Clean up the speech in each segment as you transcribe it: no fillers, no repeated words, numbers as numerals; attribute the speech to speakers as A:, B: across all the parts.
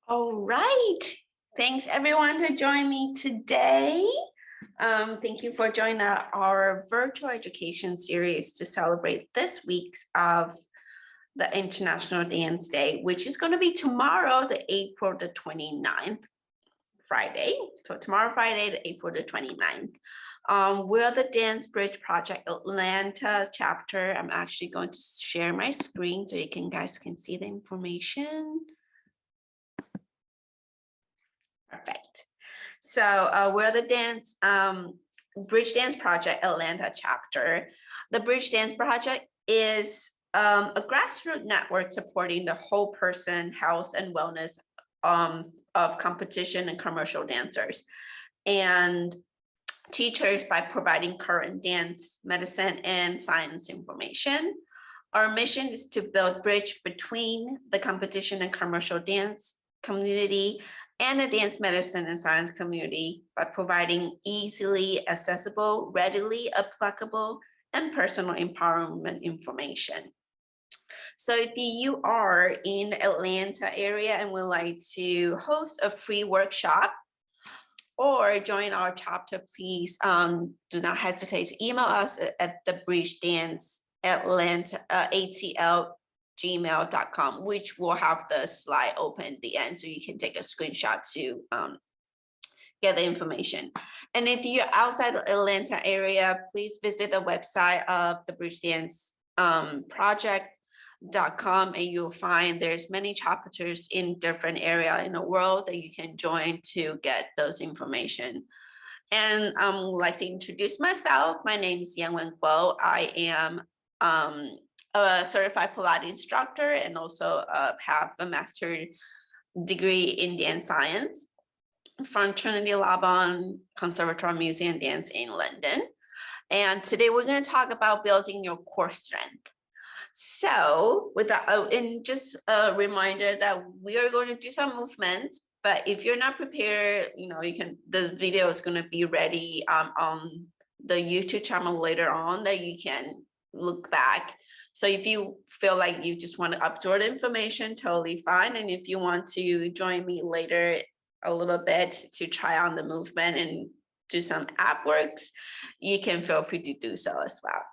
A: All right. Thanks everyone to join me today. Thank you for joining our virtual education series to celebrate this week's of the International Dance Day, which is going to be tomorrow, the April the 29th, Friday. So tomorrow, Friday, the April the 29th. We're the Dance Bridge Project Atlanta chapter. I'm actually going to share my screen so you guys can see the information. Perfect. So we're the Bridge Dance Project Atlanta chapter. The Bridge Dance Project is a grassroots network supporting the whole person health and wellness of competition and commercial dancers and teachers by providing current dance, medicine, and science information. Our mission is to build bridge between the competition and commercial dance community and the dance medicine and science community by providing easily accessible, readily applicable, and personal empowerment information. So if you are in the Atlanta area and would like to host a free workshop or join our chapter, please do not hesitate to email us at the Bridge Dance Atlanta ATL@gmail.com, which will have the slide open at the end so you can take a screenshot to get the information. And if you're outside the Atlanta area, please visit the website of the Bridge Dance project.com, and you'll find there's many chapters in different area in the world that you can join to get those information. And I would like to introduce myself. My name is Yenwen. I am a certified Pilates instructor and also have a master's degree in dance science from Trinity Laban Conservatoire Music and Dance in London. And today we're going to talk about building your core strength. So with that, and just a reminder that we are going to do some movement, but if you're not prepared, the video is going to be ready on the YouTube channel later on that you can look back. So if you feel like you just want to absorb information, totally fine. And if you want to join me later a little bit to try on the movement and do some ab works, you can feel free to do so as well.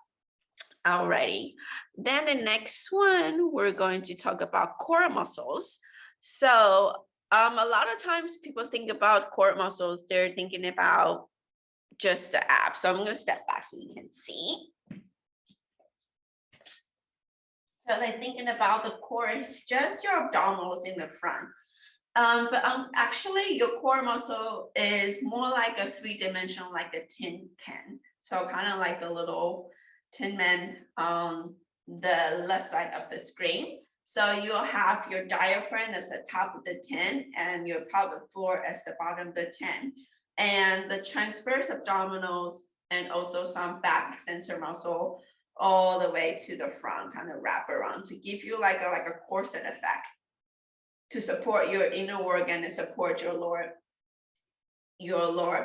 A: Alrighty, then the next one, we're going to talk about core muscles. So a lot of times people think about core muscles, they're thinking about just the abs. So I'm going to step back so you can see. So they're thinking about the core is just your abdominals in the front. But actually your core muscle is more like a three-dimensional, like a tin can. So kind of like a little tin man on the left side of the screen. So you'll have your diaphragm as the top of the tin and your pelvic floor as the bottom of the tin. And the transverse abdominals and also some back extensor muscle all the way to the front, kind of wrap around to give you like a corset effect to support your inner organ and support your lower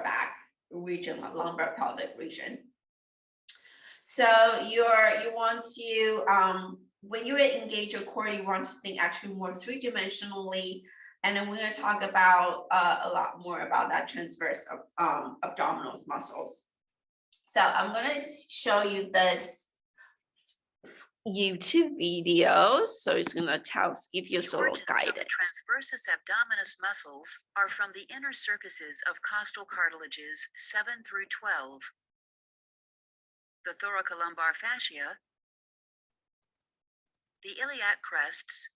A: back region, lumbar pelvic region. So you want to, when you engage your core, you want to think actually more three-dimensionally. And then we're going to talk about a lot more about that transverse abdominals muscles. So I'm going to show you this YouTube video. So it's going to give you a sort of guidance.
B: The transversus abdominis muscles are from the inner surfaces of costal cartilages 7 through 12. The thoracolumbar fascia, the iliac crests,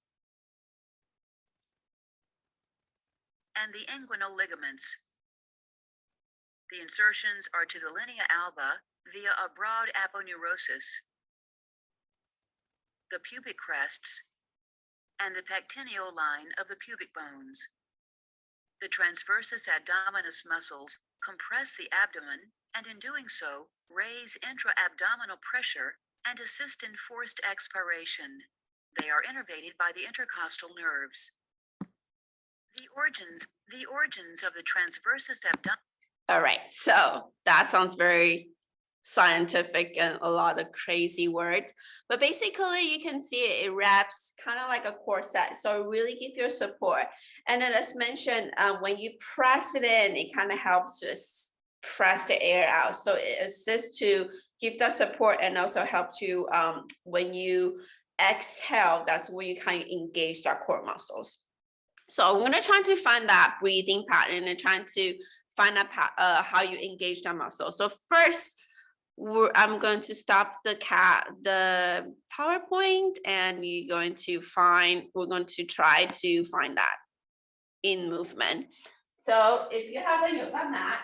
B: and the inguinal ligaments. The insertions are to the linea alba via a broad aponeurosis, the pubic crests, and the pectineal line of the pubic bones. The transversus abdominis muscles compress the abdomen and in doing so, raise intra-abdominal pressure and assist in forced expiration. They are innervated by the intercostal nerves. The origins of the transversus abdominis.
A: All right, so that sounds very scientific and a lot of crazy words, but basically you can see it wraps kind of like a corset, so it really gives you support. And then as mentioned, when you press it in, it kind of helps to press the air out, so it assists to give the support and also help to when you exhale, that's when you kind of engage the core muscles. So we're gonna try to find that breathing pattern and trying to find out how you engage the muscle. So first, I'm going to stop the PowerPoint, and we're going to try to find that in movement. So if you have a yoga mat,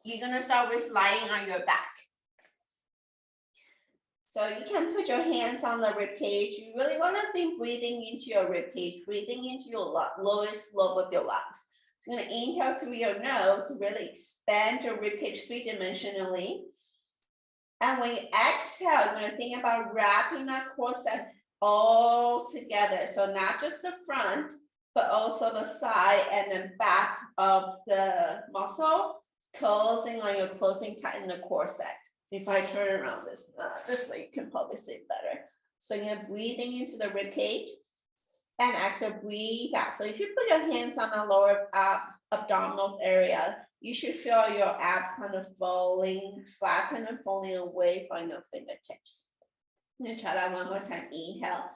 A: you're gonna start with lying on your back. So you can put your hands on the rib cage. You really want to think breathing into your rib cage, breathing into your lowest lobe of your lungs. So you're going to inhale through your nose, really expand your rib cage three-dimensionally. And when you exhale, you're going to think about wrapping that corset all together. So not just the front, but also the side and then back of the muscle, closing tight in the corset. If I turn around this way, you can probably see it better. So you're breathing into the rib cage and exhale, breathe out. So if you put your hands on the lower abdominal area, you should feel your abs kind of falling, flatten and falling away from your fingertips. I'm gonna try that one more time. Inhale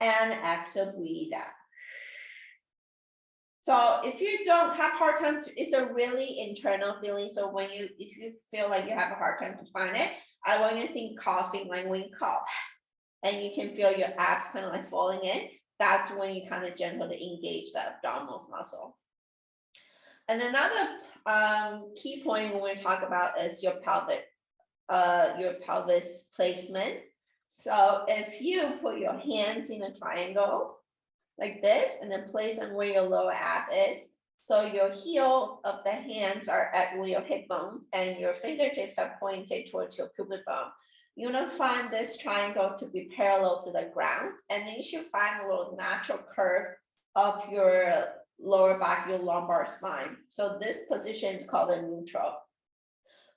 A: and exhale, breathe out. So if you don't have hard time, it's a really internal feeling. So if you feel like you have a hard time to find it, I want you to think coughing, like when you cough and you can feel your abs kind of like falling in, that's when you kind of gently engage the abdominal muscle. And another key point when we talk about is your pelvis placement. So if you put your hands in a triangle, like this, and then place them where your lower ab is. So your heel of the hands are at where your hip bones and your fingertips are pointed towards your pubic bone. You're gonna find this triangle to be parallel to the ground, and then you should find a little natural curve of your lower back, your lumbar spine. So this position is called a neutral.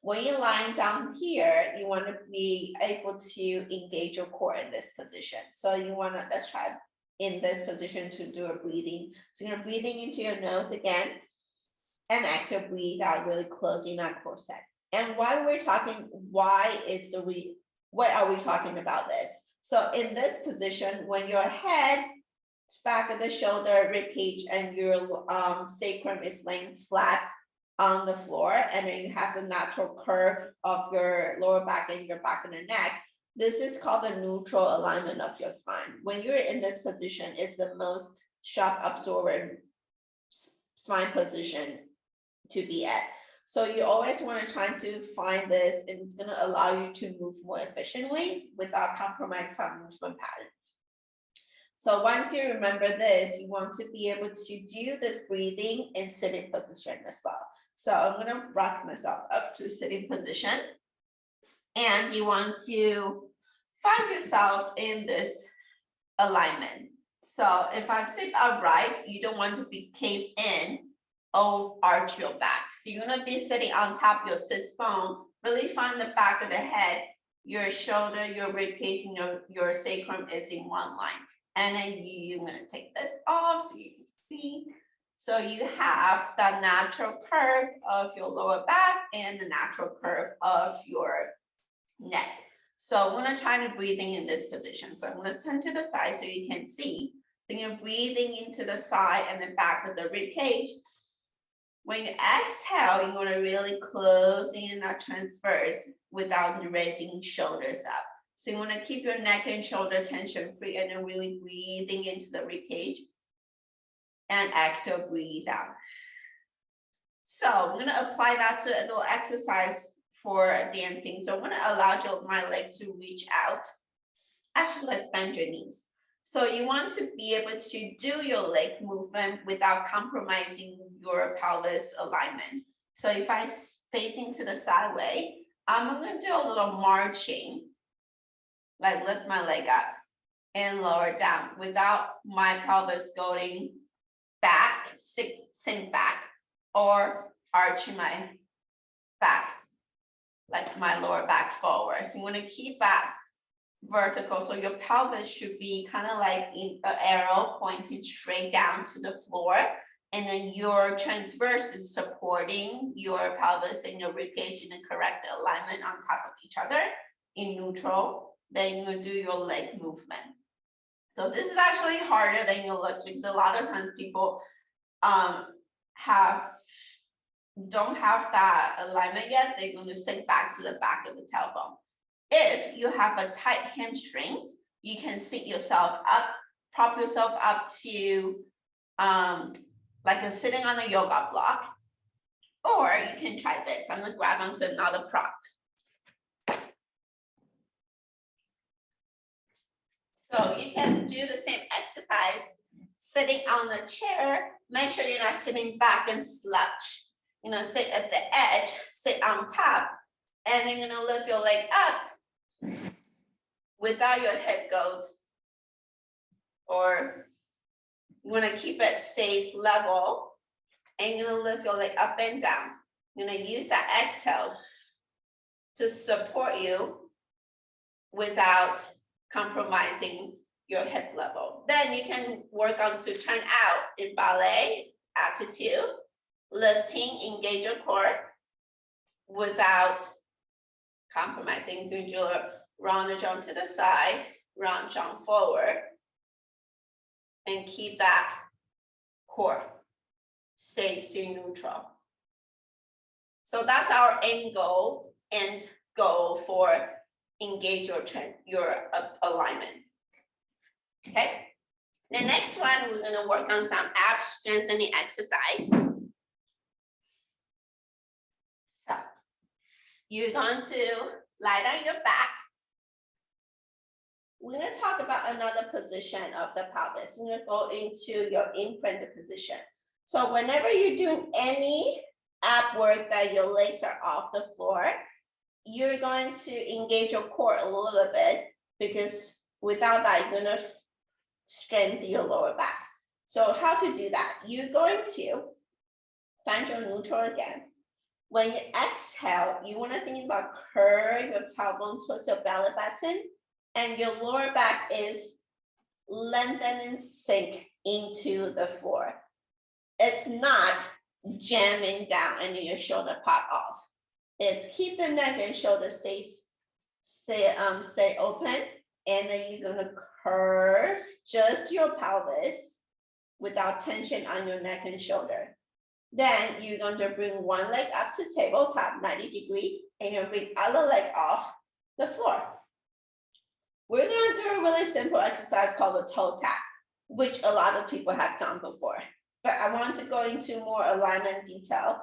A: When you're lying down here, you want to be able to engage your core in this position. So let's try in this position to do a breathing. So you're breathing into your nose again, and exhale, breathe out, really closing that corset. And what are we talking about this? So in this position, when your head, back of the shoulder, rib cage, and your sacrum is laying flat on the floor, and then you have the natural curve of your lower back and your back of the neck, this is called the neutral alignment of your spine. When you're in this position, it's the most shock absorbing spine position to be at. So you always want to try to find this, and it's going to allow you to move more efficiently without compromising some movement patterns. So once you remember this, you want to be able to do this breathing in sitting position as well. So I'm going to rock myself up to sitting position. And you want to find yourself in this alignment. So if I sit upright, you don't want to be caved in or arch your back. So you're going to be sitting on top of your sit bone. Really find the back of the head, your shoulder, your rib cage, and your sacrum is in one line. And then you're going to take this off so you can see. So you have the natural curve of your lower back and the natural curve of your neck. So we're going to try to breathing in this position. So I'm going to turn to the side so you can see. Then you're breathing into the side and the back of the rib cage. When you exhale, you're going to really close in that transverse without raising shoulders up. So you want to keep your neck and shoulder tension free, and then really breathing into the rib cage. And exhale, breathe out. So I'm going to apply that to a little exercise for dancing. So I'm going to allow my leg to reach out. Actually, let's bend your knees. So you want to be able to do your leg movement without compromising your pelvis alignment. So if I facing to the sideway, I'm going to do a little marching, like lift my leg up and lower down without my pelvis going back, sink back, or arch my back. like my lower back forward. So you want to keep that vertical. So your pelvis should be kind of like in an arrow pointing straight down to the floor. And then your transverse is supporting your pelvis and your ribcage in the correct alignment on top of each other in neutral. Then you do your leg movement. So this is actually harder than it looks because a lot of times people don't have that alignment yet. They're going to sink back to the back of the tailbone. If you have a tight hamstrings, you can sit yourself up, prop yourself up to like you're sitting on a yoga block, or you can try this. I'm going to grab onto another prop. So you can do the same exercise sitting on the chair. Make sure you're not sitting back and slouch. You know, sit at the edge, sit on top, and you're gonna lift your leg up without your hip goes. Or you wanna keep it stays level, and you're gonna lift your leg up and down. You're gonna use that exhale to support you without compromising your hip level. Then you can work on to turn out in ballet attitude, lifting, engage your core without compromising. You can do a round jump to the side, round jump forward, and keep that core stay to neutral. So that's our end goal for engage your alignment. Okay. The next one, we're going to work on some ab strengthening exercise. So you're going to lie on your back. We're going to talk about another position of the pelvis. We're going to go into your imprinted position. So whenever you're doing any ab work that your legs are off the floor, you're going to engage your core a little bit, because without that, you're going to strengthen your lower back. So how to do that? You're going to find your neutral again. When you exhale, you want to think about curve your tailbone towards your belly button, and your lower back is lengthen and sink into the floor. It's not jamming down and your shoulder pop off. It's keep the neck and shoulder stay open, and then you're gonna curve just your pelvis without tension on your neck and shoulder. Then you're going to bring one leg up to tabletop 90 degrees, and you'll bring other leg off the floor. We're going to do a really simple exercise called the toe tap, which a lot of people have done before, but I want to go into more alignment detail.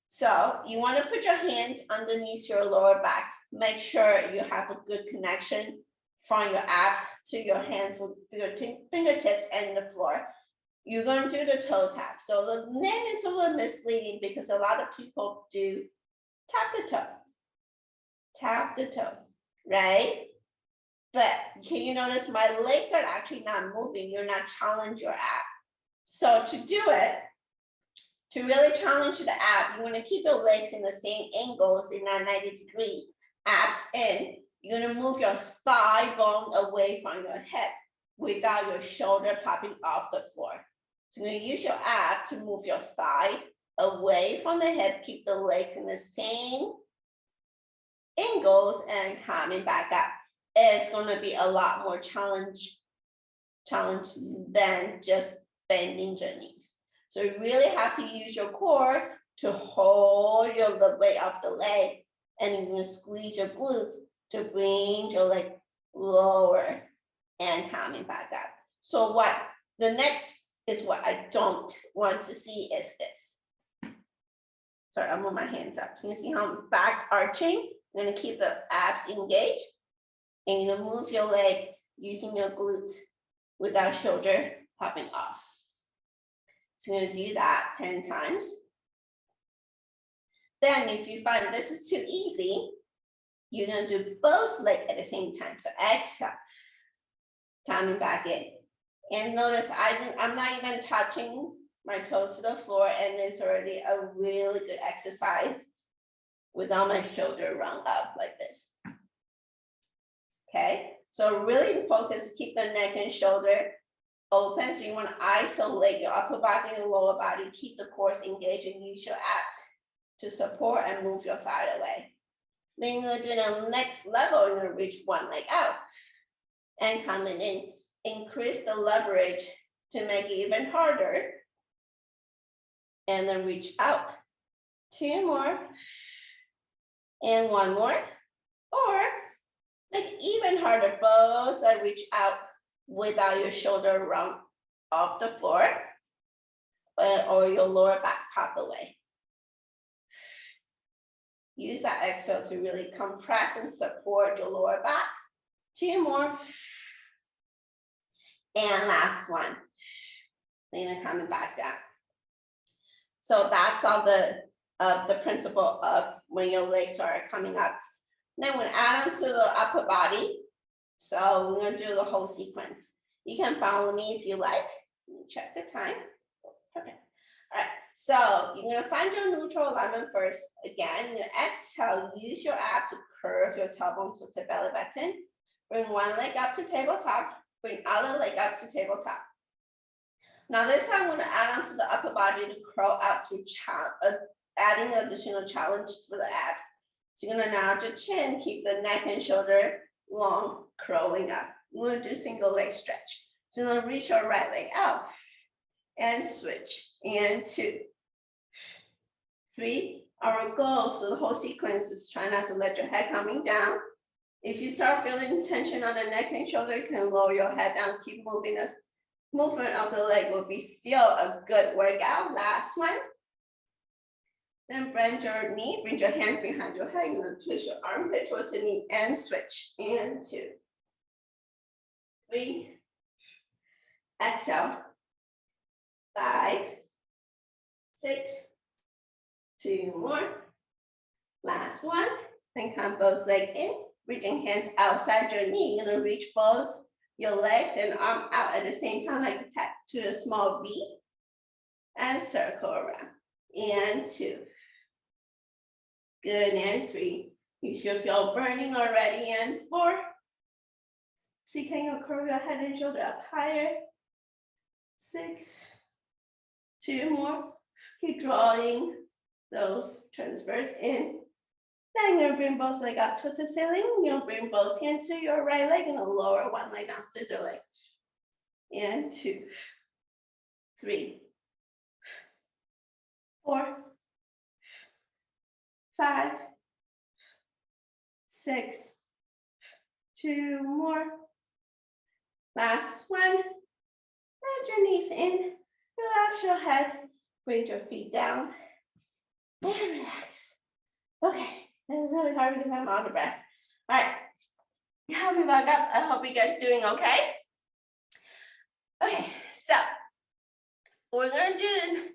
A: So you want to put your hands underneath your lower back. Make sure you have a good connection from your abs to your hand, for your fingertips and the floor. You're going to do the toe tap. So the name is a little misleading because a lot of people do tap the toe, right? But can you notice my legs are actually not moving? You're not challenging your ab. So to do it, to really challenge the ab, you want to keep your legs in the same angles in that 90-degree, abs in. You're going to move your thigh bone away from your hip without your shoulder popping off the floor. So you're going to use your ab to move your thigh away from the hip, keep the legs in the same angles, and coming back up. It's going to be a lot more challenge than just bending your knees. So you really have to use your core to hold the weight of the leg, and you're going to squeeze your glutes to bring your leg lower and coming back up. So what the next is what I don't want to see is this. Sorry, I'll move my hands up. Can you see how I'm back arching? I'm going to keep the abs engaged, and you're going to move your leg using your glutes without shoulder popping off. So I'm going to do that 10 times. Then if you find this is too easy, you're going to do both legs at the same time. So exhale, coming back in. And notice I'm not even touching my toes to the floor, and it's already a really good exercise without my shoulder run up like this. Okay, so really focus, keep the neck and shoulder open. So you want to isolate your upper body and lower body, keep the core engaged and use your abs to support and move your thigh away. Then you're gonna do the next level, you're gonna reach one leg out and coming in, increase the leverage to make it even harder. And then reach out. 2 more. And 1 more. Or make it even harder, both sides reach out without your shoulder run off the floor or your lower back pop away. Use that exhale to really compress and support your lower back. 2 more. And last one. Then you're coming back down. So that's all the principle of when your legs are coming up. Then we're gonna add on to the upper body. So we're gonna do the whole sequence. You can follow me if you like. Let me check the time. Perfect. All right. So you're gonna find your neutral alignment first. Again, you're gonna exhale, use your ab to curve your tailbone to the belly button. Bring one leg up to tabletop, bring other leg up to tabletop. Now this time I'm gonna add on to the upper body to curl out to adding additional challenge for the abs. So you're gonna nod your chin, keep the neck and shoulder long, curling up. We're gonna do single leg stretch. So you're gonna reach your right leg out and switch. And 2, 3. Our goal, so the whole sequence is try not to let your head coming down. If you start feeling tension on the neck and shoulder, you can lower your head down, keep moving. This movement of the leg will be still a good workout. Last one. Then bend your knee, bring your hands behind your head. You're gonna twist your armpit towards the knee and switch. And 2, 3. Exhale. 5, 6. 2 more. Last one. Then come both legs in, reaching hands outside your knee. You're gonna reach both your legs and arm out at the same time, like to a small V, and circle around. And 2. Good, and 3. You should feel burning already. And 4. See, can you curve your head and shoulder up higher? 6. 2 more. Keep drawing those transverse in. Then you're gonna bring both legs up towards the ceiling. You'll bring both hands to your right leg and lower one leg down, scissor leg. And 2, 3, 4, 5, 6. 2 more. Last one. Bend your knees in. Relax your head. Bring your feet down. And relax. Okay. This is really hard because I'm out of breath. All right. Help me back up. I hope you guys doing okay. Okay, so we're gonna do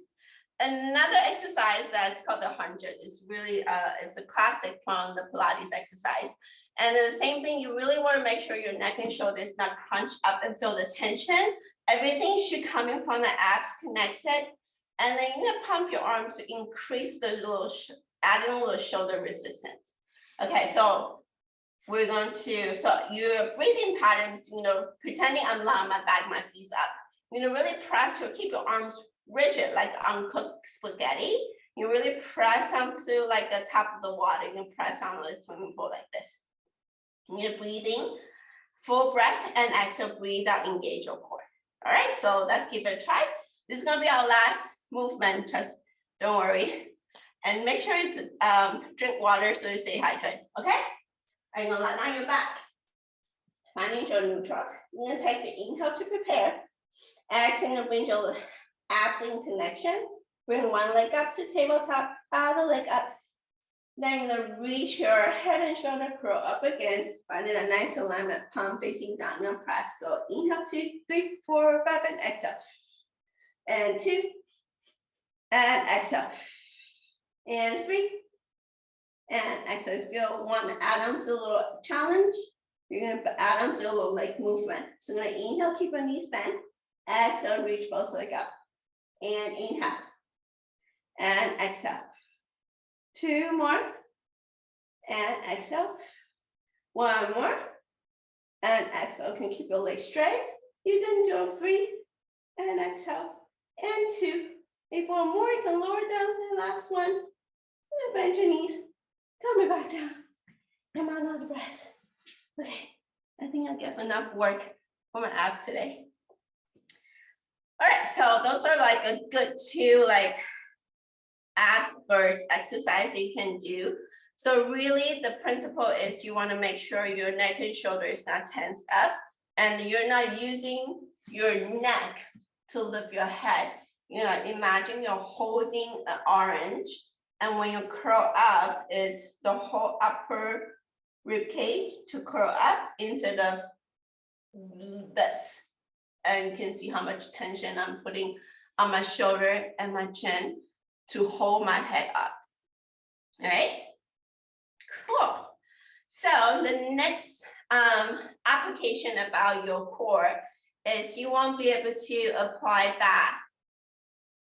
A: another exercise that's called the 100. It's really it's a classic from the Pilates exercise. And then the same thing, you really want to make sure your neck and shoulder is not crunched up and feel the tension. Everything should come in from the abs connected. And then you're gonna pump your arms to increase the little adding a little shoulder resistance. Okay, so we're going to, so your breathing patterns, pretending I'm lying on my back, my feet's up. Really press or keep your arms rigid, like uncooked spaghetti. You really press down to like the top of the water. You can press down on the swimming pool like this. You're breathing, full breath, and exhale, breathe out, engage your core. All right, so let's give it a try. This is gonna be our last movement, just don't worry. And make sure you drink water so you stay hydrated, okay? Are you gonna lie down your back? Finding your neutral. You're gonna take the inhale to prepare. Exhale, bring your abs in connection. Bring one leg up to tabletop, other leg up. Then you're gonna reach your head and shoulder curl up again. Finding a nice alignment, palm facing down and press. Go inhale, 2, 3, 4, 5, and exhale. And 2, and exhale. And 3, and exhale. If you want to add on to a little challenge, you're going to add on to a little leg movement. So you're going to inhale, keep your knees bent. Exhale, reach both legs up. And inhale. And exhale. 2 more. and exhale. One more, and exhale. You can keep your legs straight. You can do 3, and exhale, and 2. If one more, you can lower down the last one. And bend your knees, coming back down. Come on, another breath. Okay, I think I'll get enough work for my abs today. All right, so those are like a good 2 like ab burst exercise you can do. So really the principle is you want to make sure your neck and shoulder is not tense up and you're not using your neck to lift your head. You know, imagine you're holding an orange and when you curl up is the whole upper rib cage to curl up instead of this. And you can see how much tension I'm putting on my shoulder and my chin to hold my head up. All right, cool. So the next application about your core is you won't be able to apply that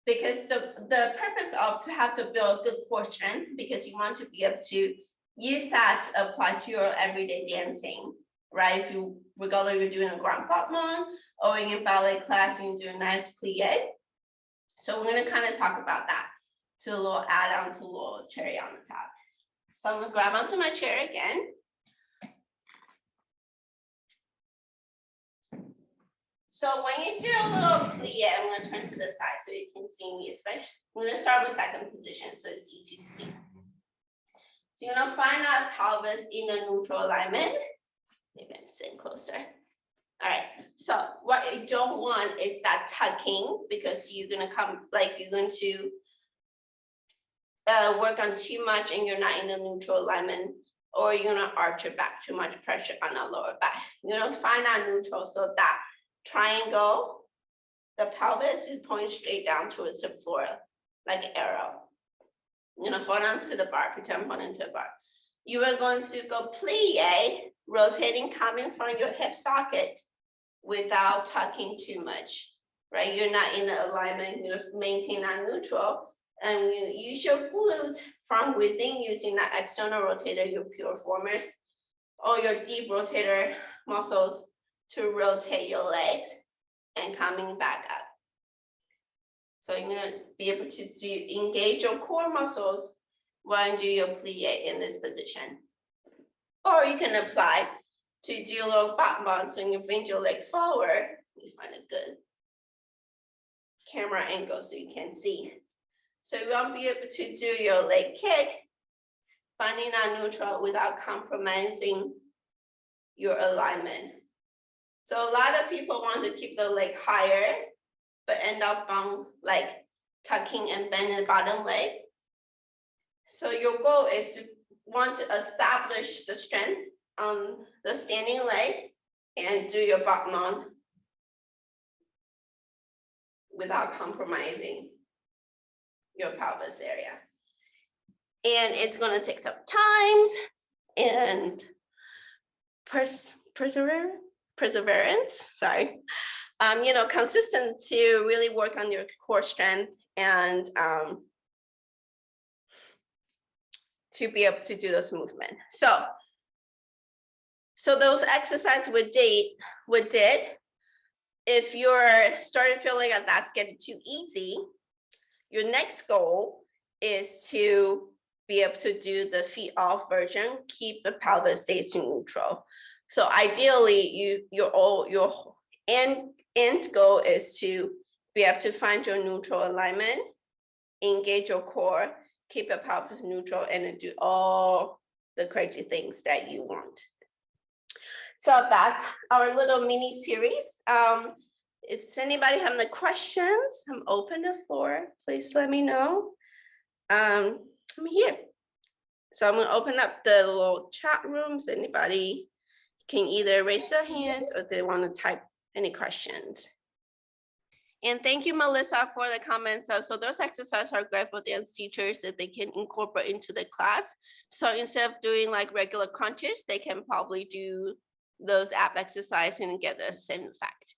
A: because the purpose of to have to build good core strength because you want to be able to use that to apply to your everyday dancing, right? If you, regardless you're doing a grand battement or in a ballet class, you do a nice plie. So we're gonna kind of talk about that to a little add on to a little cherry on the top. So I'm gonna grab onto my chair again. So when you do a little plie, I'm gonna turn to the side so you can see me, especially, I'm gonna start with second position so it's easy to see. So you're gonna find that pelvis in a neutral alignment. Maybe I'm sitting closer. All right, so what you don't want is that tucking because you're gonna come, like you're going to work on too much and you're not in the neutral alignment or you're gonna arch your back, too much pressure on the lower back. You're gonna find that neutral so that triangle, the pelvis is pointing straight down towards the floor like an arrow. You're gonna hold on to the bar, pretend holding to the bar. You are going to go plie, rotating, coming from your hip socket without tucking too much, right? You're not in the alignment, you maintain that neutral, and you use your glutes from within using that external rotator, your piriformis, or your deep rotator muscles to rotate your legs and coming back up. So you're gonna be able to engage your core muscles while you do your plie in this position. Or you can apply to do a little back bend, so you can bring your leg forward. You find a good camera angle so you can see. So you won't be able to do your leg kick, finding that neutral without compromising your alignment. So a lot of people want to keep the leg higher, but end up on like tucking and bending the bottom leg. So your goal is to want to establish the strength on the standing leg and do your bottom on without compromising your pelvis area. And it's going to take some time and perseverance, sorry. You know, consistent to really work on your core strength and to be able to do this movement. So those exercises we did, if you're starting to feel like that's getting too easy, your next goal is to be able to do the feet off version, keep the pelvis stays neutral. So ideally, your end goal is to be able to find your neutral alignment, engage your core, keep your pelvis neutral, and do all the crazy things that you want. So that's our little mini series. If anybody have any questions, I'm open the floor. Please let me know. I'm here. So I'm gonna open up the little chat rooms. Anybody can either raise their hand or they want to type any questions. And thank you, Melissa, for the comments. So those exercises are great for dance teachers that they can incorporate into the class. So instead of doing like regular crunches, they can probably do those ab exercises and get the same effect.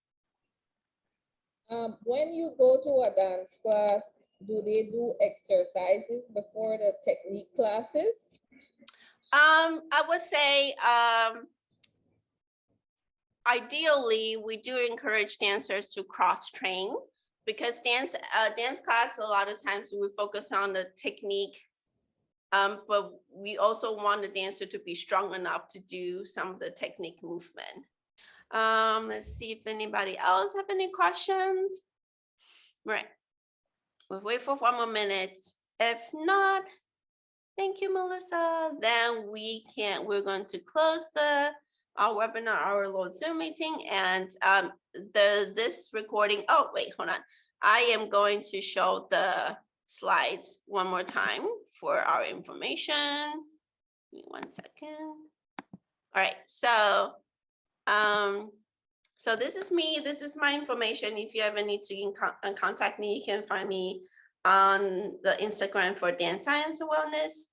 C: When you go to a dance class, do they do exercises before the technique classes?
A: I would say, ideally, we do encourage dancers to cross-train because dance class, a lot of times we focus on the technique, but we also want the dancer to be strong enough to do some of the technique movement. Let's see if anybody else have any questions. Right. We'll wait for 1 more minute. If not, thank you, Melissa. Then we're going to close our webinar, our Lord Zoom meeting, and this recording. Oh, wait, hold on. I am going to show the slides one more time for our information. Give me 1 second. All right, so this is me. This is my information. If you ever need to contact me, you can find me on the Instagram for Dance Science and Wellness.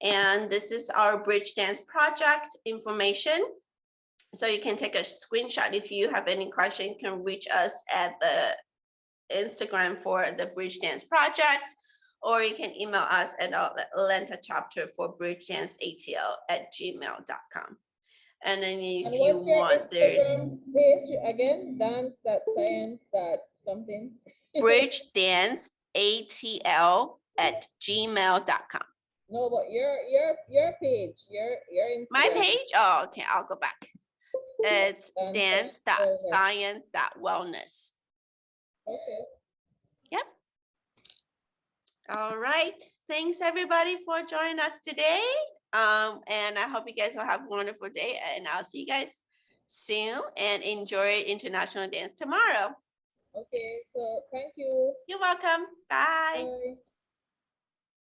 A: And this is our Bridge Dance project information. So you can take a screenshot. If you have any question, you can reach us at the Instagram for the Bridge Dance project, or you can email us at our Atlanta chapter for bridgedanceatl@gmail.com. And then if
C: And
A: you
C: what's your
A: want, there's
C: Instagram page again? Dance.science.something.
A: bridgedanceatl@gmail.com.
C: No, but your page, your Instagram.
A: My page? Oh, okay, I'll go back. It's
C: Dance
A: dance.science.wellness.
C: Okay.
A: Yep. All right. Thanks everybody for joining us today. And I hope you guys will have a wonderful day, and I'll see you guys soon, and enjoy International Dance tomorrow.
C: Okay, so thank you.
A: You're welcome. Bye.
C: Bye.